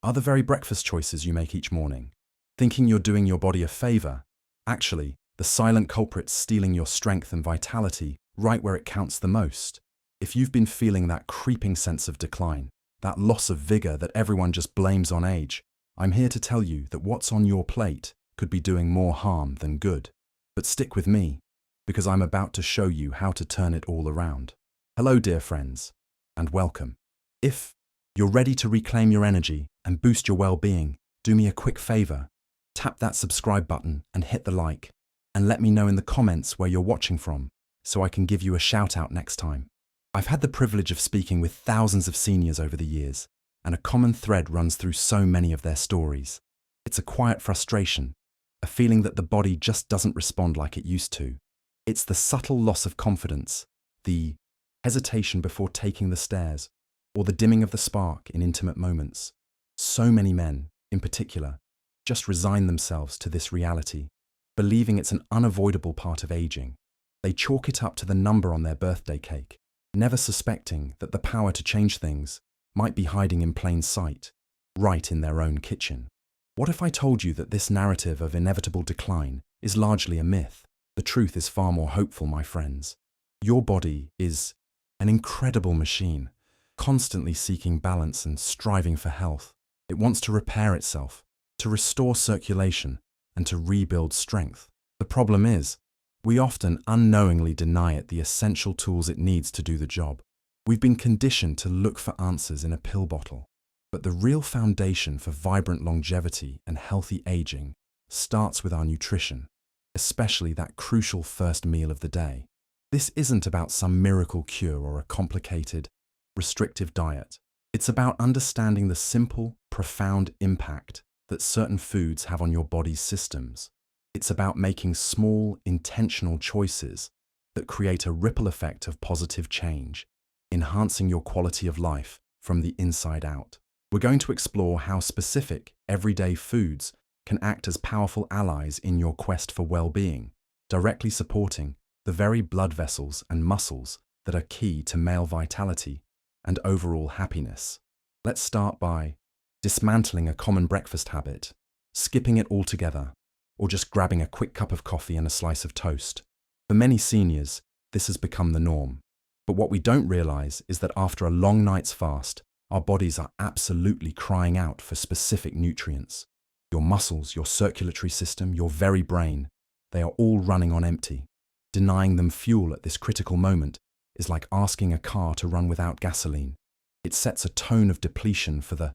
are the very breakfast choices you make each morning. Thinking you're doing your body a favor, actually, the silent culprit's stealing your strength and vitality right where it counts the most. If you've been feeling that creeping sense of decline, that loss of vigor that everyone just blames on age, I'm here to tell you that what's on your plate could be doing more harm than good. But stick with me, because I'm about to show you how to turn it all around. Hello, dear friends, and welcome. If you're ready to reclaim your energy and boost your well-being, do me a quick favor. Tap that subscribe button and hit the like, and let me know in the comments where you're watching from, so I can give you a shout out next time. I've had the privilege of speaking with thousands of seniors over the years, and a common thread runs through so many of their stories. It's a quiet frustration, a feeling that the body just doesn't respond like it used to. It's the subtle loss of confidence, the hesitation before taking the stairs, or the dimming of the spark in intimate moments. So many men, in particular, just resign themselves to this reality, believing it's an unavoidable part of aging. They chalk it up to the number on their birthday cake, never suspecting that the power to change things might be hiding in plain sight, right in their own kitchen. What if I told you that this narrative of inevitable decline is largely a myth? The truth is far more hopeful, my friends. Your body is an incredible machine, constantly seeking balance and striving for health. It wants to repair itself, to restore circulation, and to rebuild strength. The problem is, we often unknowingly deny it the essential tools it needs to do the job. We've been conditioned to look for answers in a pill bottle. But the real foundation for vibrant longevity and healthy aging starts with our nutrition, especially that crucial first meal of the day. This isn't about some miracle cure or a complicated, restrictive diet. It's about understanding the simple, profound impact that certain foods have on your body's systems. It's about making small, intentional choices that create a ripple effect of positive change, enhancing your quality of life from the inside out. We're going to explore how specific, everyday foods can act as powerful allies in your quest for well-being, directly supporting the very blood vessels and muscles that are key to male vitality and overall happiness. Let's start by dismantling a common breakfast habit, skipping it altogether, or just grabbing a quick cup of coffee and a slice of toast. For many seniors, this has become the norm. But what we don't realize is that after a long night's fast, our bodies are absolutely crying out for specific nutrients. Your muscles, your circulatory system, your very brain, they are all running on empty. Denying them fuel at this critical moment is like asking a car to run without gasoline. It sets a tone of depletion for the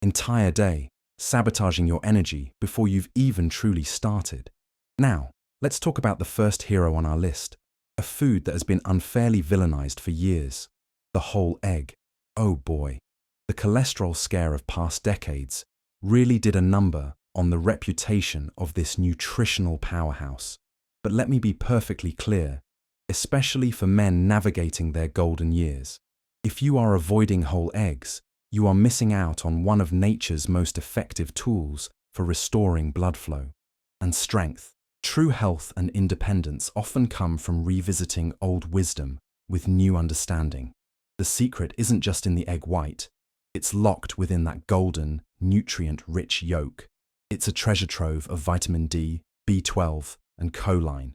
entire day, sabotaging your energy before you've even truly started. Now, let's talk about the first hero on our list, a food that has been unfairly villainized for years: the whole egg. Oh boy. The cholesterol scare of past decades really did a number on the reputation of this nutritional powerhouse. But let me be perfectly clear, especially for men navigating their golden years. If you are avoiding whole eggs, you are missing out on one of nature's most effective tools for restoring blood flow and strength. True health and independence often come from revisiting old wisdom with new understanding. The secret isn't just in the egg white. It's locked within that golden, nutrient-rich yolk. It's a treasure trove of vitamin D, B12, and choline,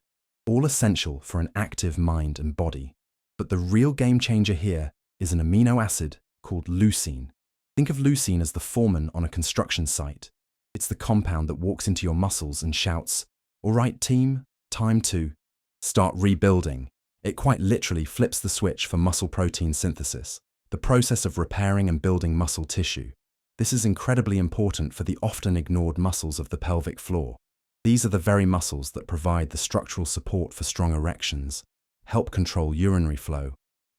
all essential for an active mind and body. But the real game changer here is an amino acid called leucine. Think of leucine as the foreman on a construction site. It's the compound that walks into your muscles and shouts, "All right, team, time to start rebuilding." It quite literally flips the switch for muscle protein synthesis, the process of repairing and building muscle tissue. This is incredibly important for the often ignored muscles of the pelvic floor. These are the very muscles that provide the structural support for strong erections, help control urinary flow,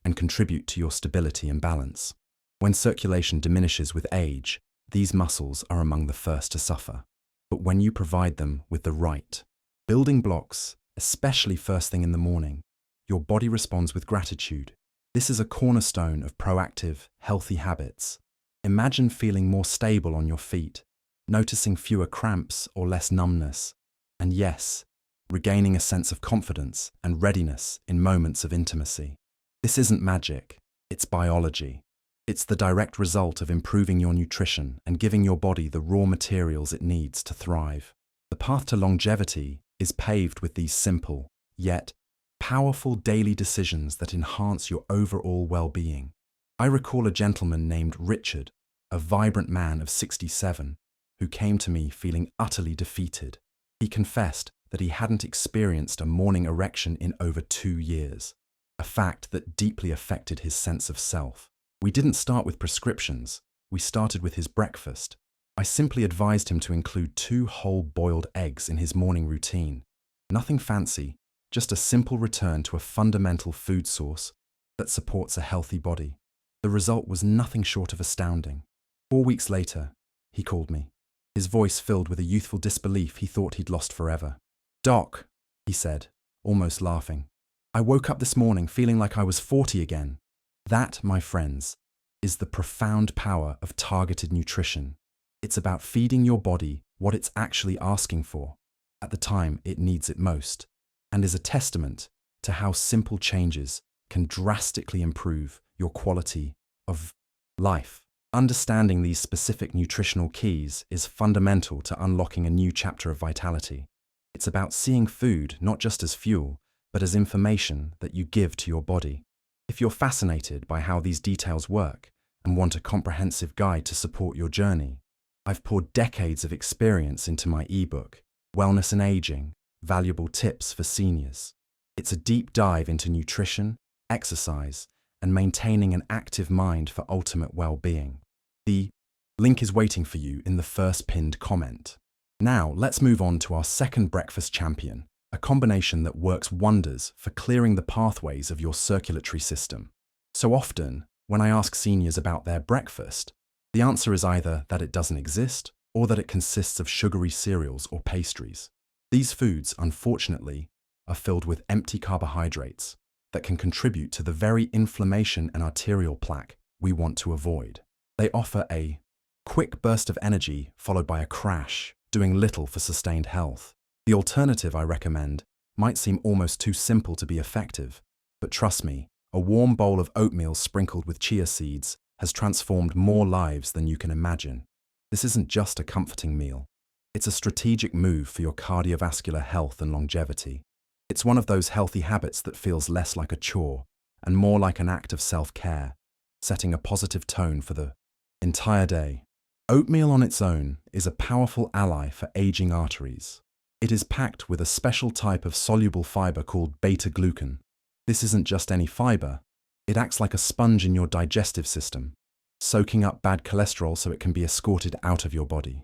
and contribute to your stability and balance. When circulation diminishes with age, these muscles are among the first to suffer. But when you provide them with the right building blocks, especially first thing in the morning, your body responds with gratitude. This is a cornerstone of proactive, healthy habits. Imagine feeling more stable on your feet, noticing fewer cramps or less numbness, and yes, regaining a sense of confidence and readiness in moments of intimacy. This isn't magic, it's biology. It's the direct result of improving your nutrition and giving your body the raw materials it needs to thrive. The path to longevity is paved with these simple, yet powerful daily decisions that enhance your overall well-being. I recall a gentleman named Richard, a vibrant man of 67, who came to me feeling utterly defeated. He confessed that he hadn't experienced a morning erection in over 2 years, a fact that deeply affected his sense of self. We didn't start with prescriptions, we started with his breakfast. I simply advised him to include 2 whole boiled eggs in his morning routine. Nothing fancy, just a simple return to a fundamental food source that supports a healthy body. The result was nothing short of astounding. 4 weeks later, he called me, his voice filled with a youthful disbelief he thought he'd lost forever. "Doc," he said, almost laughing, "I woke up this morning feeling like I was 40 again." That, my friends, is the profound power of targeted nutrition. It's about feeding your body what it's actually asking for, at the time it needs it most, and is a testament to how simple changes can drastically improve your quality of life. Understanding these specific nutritional keys is fundamental to unlocking a new chapter of vitality. It's about seeing food not just as fuel, but as information that you give to your body. If you're fascinated by how these details work and want a comprehensive guide to support your journey, I've poured decades of experience into my ebook, Wellness and Aging: Valuable Tips for Seniors. It's a deep dive into nutrition, exercise, and maintaining an active mind for ultimate well-being. The link is waiting for you in the first pinned comment. Now, let's move on to our second breakfast champion, a combination that works wonders for clearing the pathways of your circulatory system. So often, when I ask seniors about their breakfast, the answer is either that it doesn't exist or that it consists of sugary cereals or pastries. These foods, unfortunately, are filled with empty carbohydrates that can contribute to the very inflammation and arterial plaque we want to avoid. They offer a quick burst of energy followed by a crash, doing little for sustained health. The alternative I recommend might seem almost too simple to be effective, but trust me, a warm bowl of oatmeal sprinkled with chia seeds has transformed more lives than you can imagine. This isn't just a comforting meal. It's a strategic move for your cardiovascular health and longevity. It's one of those healthy habits that feels less like a chore and more like an act of self-care, setting a positive tone for the entire day. Oatmeal on its own is a powerful ally for aging arteries. It is packed with a special type of soluble fiber called beta-glucan. This isn't just any fiber. It acts like a sponge in your digestive system, soaking up bad cholesterol so it can be escorted out of your body.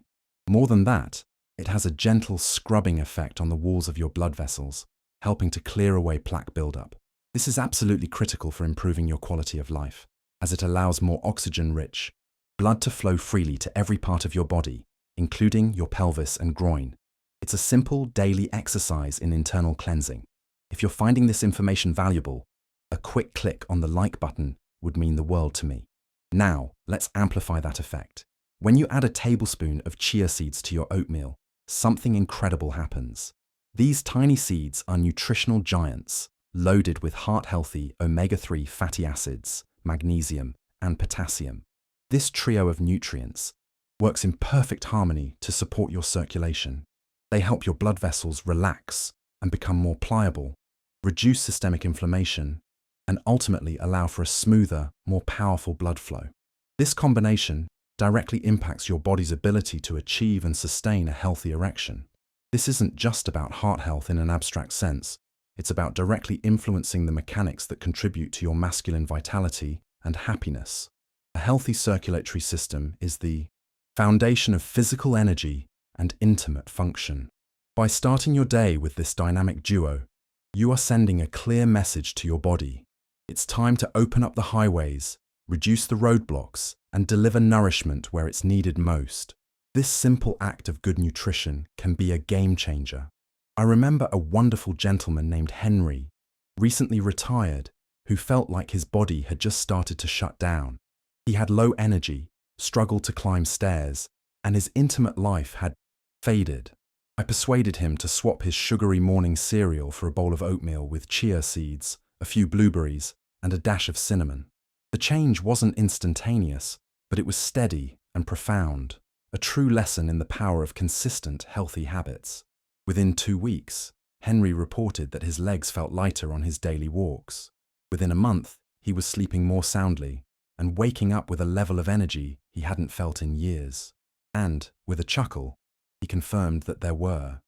More than that, it has a gentle scrubbing effect on the walls of your blood vessels, helping to clear away plaque buildup. This is absolutely critical for improving your quality of life, as it allows more oxygen-rich blood to flow freely to every part of your body, including your pelvis and groin. It's a simple daily exercise in internal cleansing. If you're finding this information valuable, a quick click on the like button would mean the world to me. Now, let's amplify that effect. When you add a tablespoon of chia seeds to your oatmeal, something incredible happens. These tiny seeds are nutritional giants, loaded with heart-healthy omega-3 fatty acids, magnesium, and potassium. This trio of nutrients works in perfect harmony to support your circulation. They help your blood vessels relax and become more pliable, reduce systemic inflammation, and ultimately allow for a smoother, more powerful blood flow. This combination directly impacts your body's ability to achieve and sustain a healthy erection. This isn't just about heart health in an abstract sense, it's about directly influencing the mechanics that contribute to your masculine vitality and happiness. A healthy circulatory system is the foundation of physical energy and intimate function. By starting your day with this dynamic duo, you are sending a clear message to your body. It's time to open up the highways, reduce the roadblocks, and deliver nourishment where it's needed most. This simple act of good nutrition can be a game changer. I remember a wonderful gentleman named Henry, recently retired, who felt like his body had just started to shut down. He had low energy, struggled to climb stairs, and his intimate life had faded. I persuaded him to swap his sugary morning cereal for a bowl of oatmeal with chia seeds, a few blueberries, and a dash of cinnamon. The change wasn't instantaneous, but it was steady and profound, a true lesson in the power of consistent, healthy habits. Within 2 weeks, Henry reported that his legs felt lighter on his daily walks. Within a month, he was sleeping more soundly and waking up with a level of energy he hadn't felt in years. And, with a chuckle, he confirmed that there were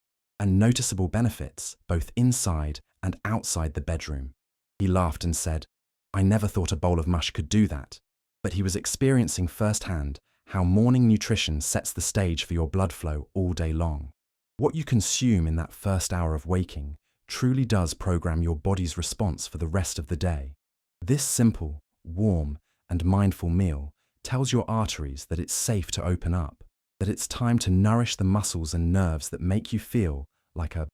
noticeable benefits both inside and outside the bedroom. He laughed and said, "I never thought a bowl of mush could do that." But he was experiencing firsthand how morning nutrition sets the stage for your blood flow all day long. What you consume in that first hour of waking truly does program your body's response for the rest of the day. This simple, warm, and mindful meal tells your arteries that it's safe to open up, that it's time to nourish the muscles and nerves that make you feel like a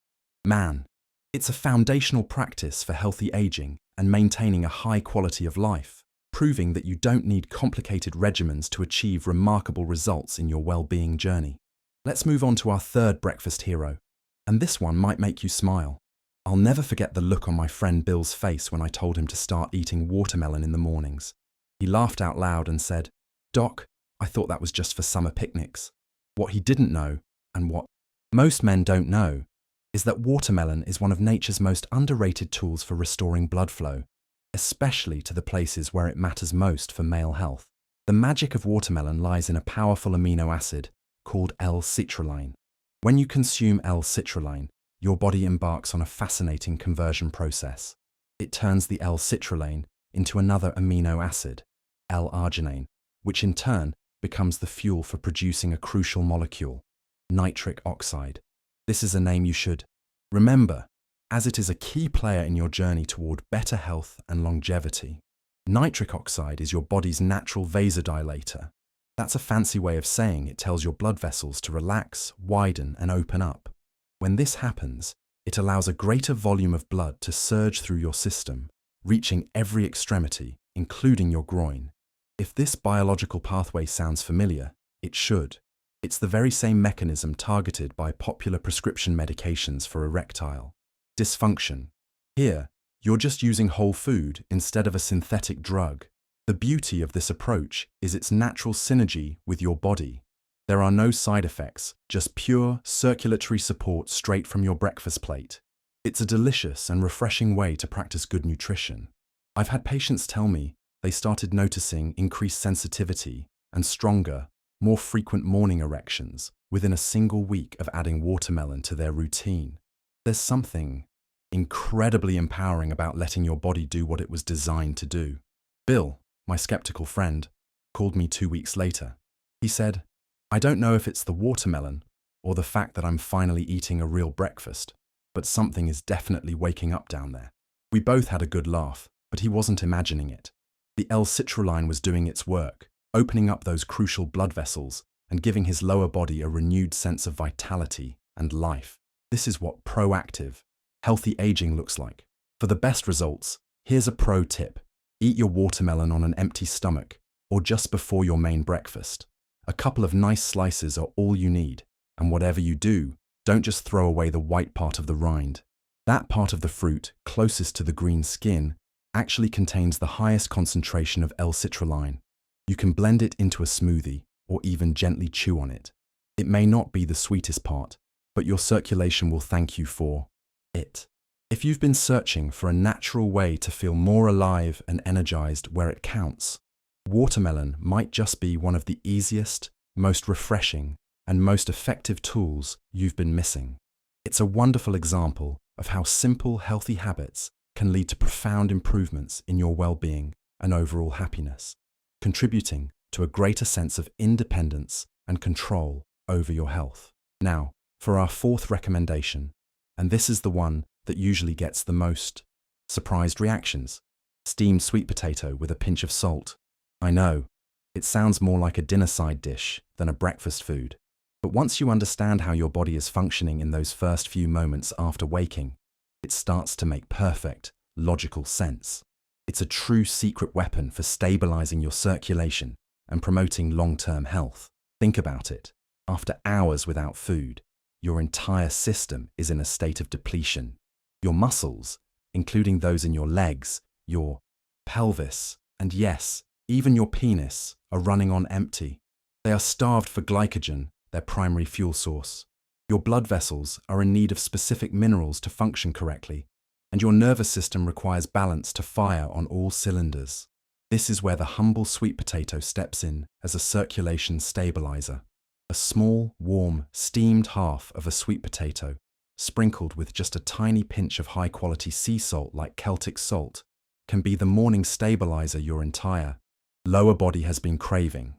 man. It's a foundational practice for healthy aging and maintaining a high quality of life, proving that you don't need complicated regimens to achieve remarkable results in your well-being journey. Let's move on to our third breakfast hero, and this one might make you smile. I'll never forget the look on my friend Bill's face when I told him to start eating watermelon in the mornings. He laughed out loud and said, "Doc, I thought that was just for summer picnics." What he didn't know, and what most men don't know, is that watermelon is one of nature's most underrated tools for restoring blood flow, especially to the places where it matters most for male health. The magic of watermelon lies in a powerful amino acid called L-citrulline. When you consume L-citrulline, your body embarks on a fascinating conversion process. It turns the L-citrulline into another amino acid, L-arginine, which in turn becomes the fuel for producing a crucial molecule, nitric oxide. This is a name you should remember, as it is a key player in your journey toward better health and longevity. Nitric oxide is your body's natural vasodilator. That's a fancy way of saying it tells your blood vessels to relax, widen, and open up. When this happens, it allows a greater volume of blood to surge through your system, reaching every extremity, including your groin. If this biological pathway sounds familiar, it should. It's the very same mechanism targeted by popular prescription medications for erectile dysfunction. Here, you're just using whole food instead of a synthetic drug. The beauty of this approach is its natural synergy with your body. There are no side effects, just pure circulatory support straight from your breakfast plate. It's a delicious and refreshing way to practice good nutrition. I've had patients tell me they started noticing increased sensitivity and stronger, more frequent morning erections within a single week of adding watermelon to their routine. There's something incredibly empowering about letting your body do what it was designed to do. Bill, my skeptical friend, called me 2 weeks later. He said, "I don't know if it's the watermelon or the fact that I'm finally eating a real breakfast, but something is definitely waking up down there." We both had a good laugh, but he wasn't imagining it. The L-citrulline was doing its work, opening up those crucial blood vessels and giving his lower body a renewed sense of vitality and life. This is what proactive, healthy aging looks like. For the best results, here's a pro tip. Eat your watermelon on an empty stomach or just before your main breakfast. A couple of nice slices are all you need, and whatever you do, don't just throw away the white part of the rind. That part of the fruit closest to the green skin actually contains the highest concentration of L-citrulline. You can blend it into a smoothie or even gently chew on it. It may not be the sweetest part, but your circulation will thank you for it. If you've been searching for a natural way to feel more alive and energized where it counts, watermelon might just be one of the easiest, most refreshing, and most effective tools you've been missing. It's a wonderful example of how simple, healthy habits can lead to profound improvements in your well-being and overall happiness, contributing to a greater sense of independence and control over your health. Now, for our fourth recommendation, and this is the one that usually gets the most surprised reactions: steamed sweet potato with a pinch of salt. I know, it sounds more like a dinner side dish than a breakfast food, but once you understand how your body is functioning in those first few moments after waking, it starts to make perfect, logical sense. It's a true secret weapon for stabilizing your circulation and promoting long-term health. Think about it. After hours without food, your entire system is in a state of depletion. Your muscles, including those in your legs, your pelvis, And yes, even your penis are running on empty. They are starved for glycogen, their primary fuel source. Your blood vessels are in need of specific minerals to function correctly, and your nervous system requires balance to fire on all cylinders. This is where the humble sweet potato steps in as a circulation stabilizer. A small, warm, steamed half of a sweet potato, sprinkled with just a tiny pinch of high-quality sea salt like Celtic salt, can be the morning stabilizer your entire lower body has been craving.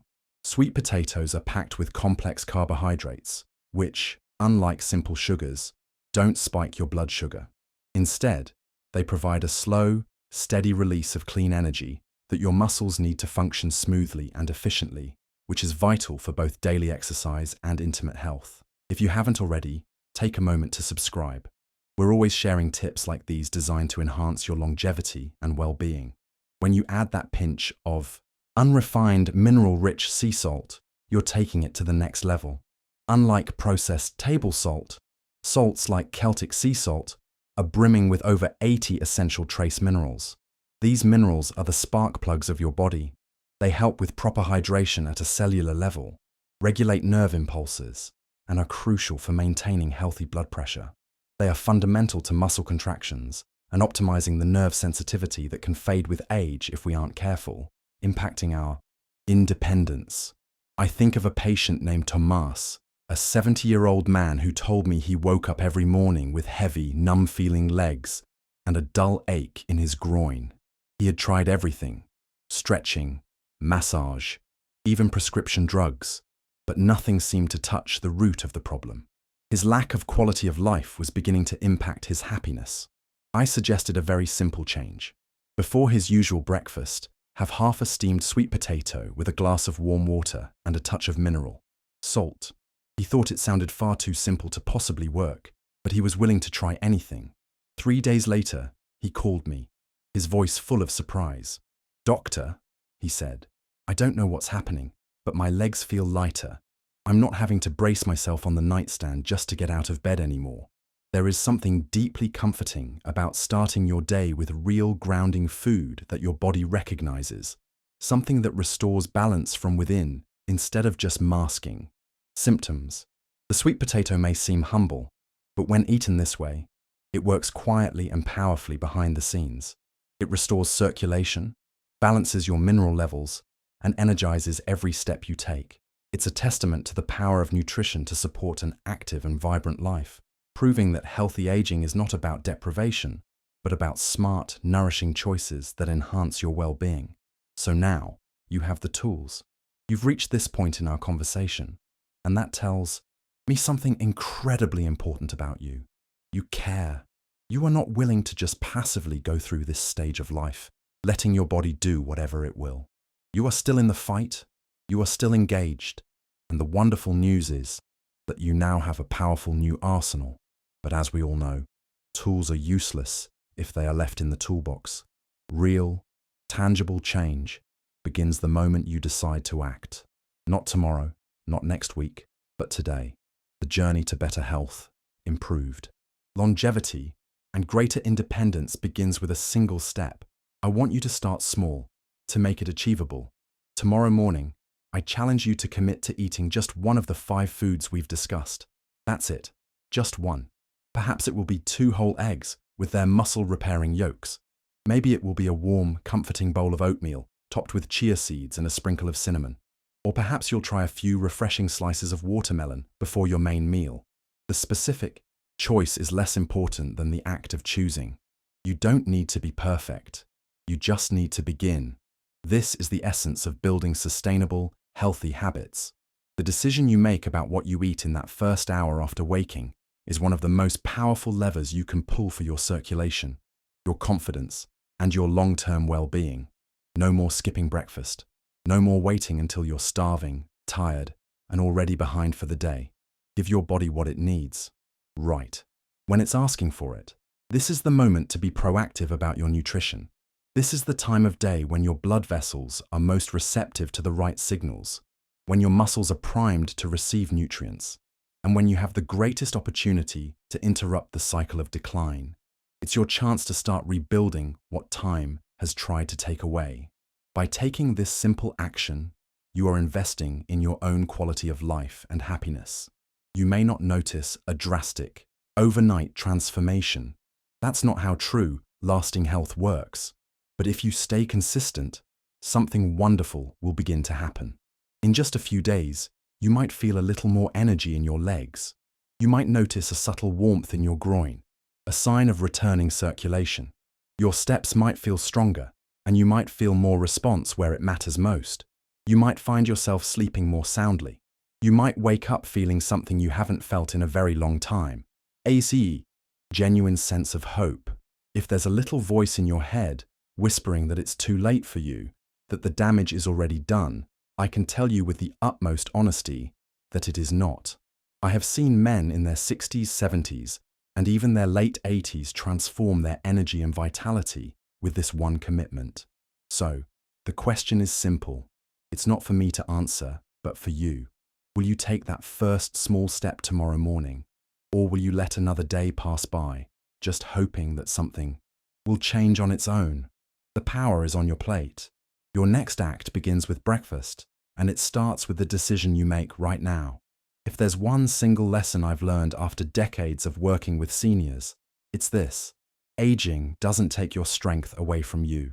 Sweet potatoes are packed with complex carbohydrates, which, unlike simple sugars, don't spike your blood sugar. Instead, they provide a slow, steady release of clean energy that your muscles need to function smoothly and efficiently, which is vital for both daily exercise and intimate health. If you haven't already, take a moment to subscribe. We're always sharing tips like these designed to enhance your longevity and well-being. When you add that pinch of unrefined, mineral-rich sea salt, you're taking it to the next level. Unlike processed table salt, salts like Celtic sea salt are brimming with over 80 essential trace minerals. These minerals are the spark plugs of your body. They help with proper hydration at a cellular level, regulate nerve impulses, and are crucial for maintaining healthy blood pressure. They are fundamental to muscle contractions and optimizing the nerve sensitivity that can fade with age if we aren't careful, impacting our independence. I think of a patient named Tomas, a 70-year-old man who told me he woke up every morning with heavy, numb-feeling legs and a dull ache in his groin. He had tried everything: stretching, massage, even prescription drugs, but nothing seemed to touch the root of the problem. His lack of quality of life was beginning to impact his happiness. I suggested a very simple change. Before his usual breakfast, have half a steamed sweet potato with a glass of warm water and a touch of mineral salt. He thought it sounded far too simple to possibly work, but he was willing to try anything. 3 days later, he called me, his voice full of surprise. "Doctor," he said, "I don't know what's happening, but my legs feel lighter. I'm not having to brace myself on the nightstand just to get out of bed anymore. There is something deeply comforting about starting your day with real grounding food that your body recognizes, something that restores balance from within instead of just masking symptoms." The sweet potato may seem humble, but when eaten this way, it works quietly and powerfully behind the scenes. It restores circulation, balances your mineral levels, and energizes every step you take. It's a testament to the power of nutrition to support an active and vibrant life, proving that healthy aging is not about deprivation, but about smart, nourishing choices that enhance your well-being. So now, you have the tools. You've reached this point in our conversation, and that tells me something incredibly important about you. You care. You are not willing to just passively go through this stage of life, letting your body do whatever it will. You are still in the fight. You are still engaged. And the wonderful news is that you now have a powerful new arsenal. But as we all know, tools are useless if they are left in the toolbox. Real, tangible change begins the moment you decide to act. Not tomorrow, not next week, but today. The journey to better health, improved longevity, and greater independence begins with a single step. I want you to start small, to make it achievable. Tomorrow morning, I challenge you to commit to eating just one of the 5 foods we've discussed. That's it, just one. Perhaps it will be 2 whole eggs with their muscle-repairing yolks. Maybe it will be a warm, comforting bowl of oatmeal topped with chia seeds and a sprinkle of cinnamon. Or perhaps you'll try a few refreshing slices of watermelon before your main meal. The specific choice is less important than the act of choosing. You don't need to be perfect. You just need to begin. This is the essence of building sustainable, healthy habits. The decision you make about what you eat in that first hour after waking is one of the most powerful levers you can pull for your circulation, your confidence, and your long-term well-being. No more skipping breakfast. No more waiting until you're starving, tired, and already behind for the day. Give your body what it needs. Right. When it's asking for it. This is the moment to be proactive about your nutrition. This is the time of day when your blood vessels are most receptive to the right signals, when your muscles are primed to receive nutrients, and when you have the greatest opportunity to interrupt the cycle of decline. It's your chance to start rebuilding what time has tried to take away. By taking this simple action, you are investing in your own quality of life and happiness. You may not notice a drastic, overnight transformation. That's not how true, lasting health works. But if you stay consistent, something wonderful will begin to happen. In just a few days, you might feel a little more energy in your legs. You might notice a subtle warmth in your groin, a sign of returning circulation. Your steps might feel stronger, and you might feel more response where it matters most. You might find yourself sleeping more soundly. You might wake up feeling something you haven't felt in a very long time. ACE, genuine sense of hope. If there's a little voice in your head whispering that it's too late for you, that the damage is already done, I can tell you with the utmost honesty that it is not. I have seen men in their 60s, 70s, and even their late 80s transform their energy and vitality with this one commitment. So, the question is simple. It's not for me to answer, but for you. Will you take that first small step tomorrow morning? Or will you let another day pass by, just hoping that something will change on its own? The power is on your plate. Your next act begins with breakfast, and it starts with the decision you make right now. If there's one single lesson I've learned after decades of working with seniors, it's this. Aging doesn't take your strength away from you.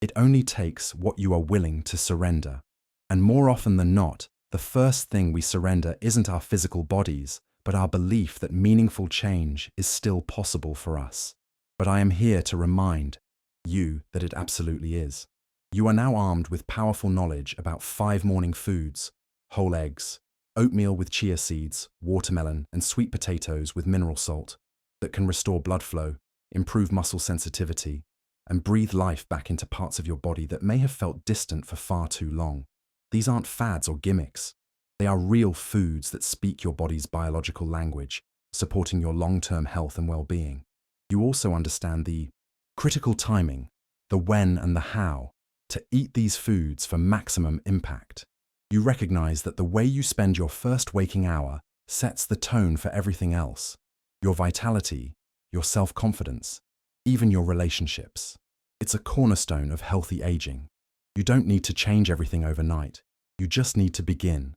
It only takes what you are willing to surrender. And more often than not, the first thing we surrender isn't our physical bodies, but our belief that meaningful change is still possible for us. But I am here to remind you that it absolutely is. You are now armed with powerful knowledge about 5 morning foods: whole eggs, oatmeal with chia seeds, watermelon, and sweet potatoes with mineral salt that can restore blood flow, improve muscle sensitivity, and breathe life back into parts of your body that may have felt distant for far too long. These aren't fads or gimmicks. They are real foods that speak your body's biological language, supporting your long-term health and well-being. You also understand the critical timing, the when and the how, to eat these foods for maximum impact. You recognize that the way you spend your first waking hour sets the tone for everything else: your vitality, your self-confidence, even your relationships. It's a cornerstone of healthy aging. You don't need to change everything overnight. You just need to begin.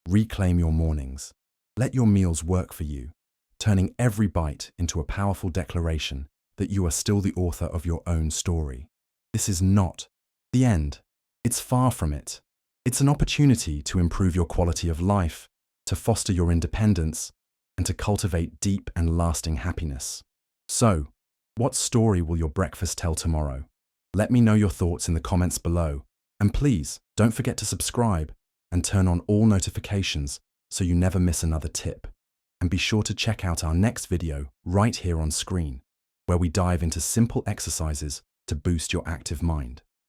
Reclaim your mornings. Let your meals work for you, turning every bite into a powerful declaration that you are still the author of your own story. This is not the end. It's far from it. It's an opportunity to improve your quality of life, to foster your independence, and to cultivate deep and lasting happiness. So, what story will your breakfast tell tomorrow? Let me know your thoughts in the comments below. And please, don't forget to subscribe and turn on all notifications so you never miss another tip. And be sure to check out our next video right here on screen, where we dive into simple exercises to boost your active mind.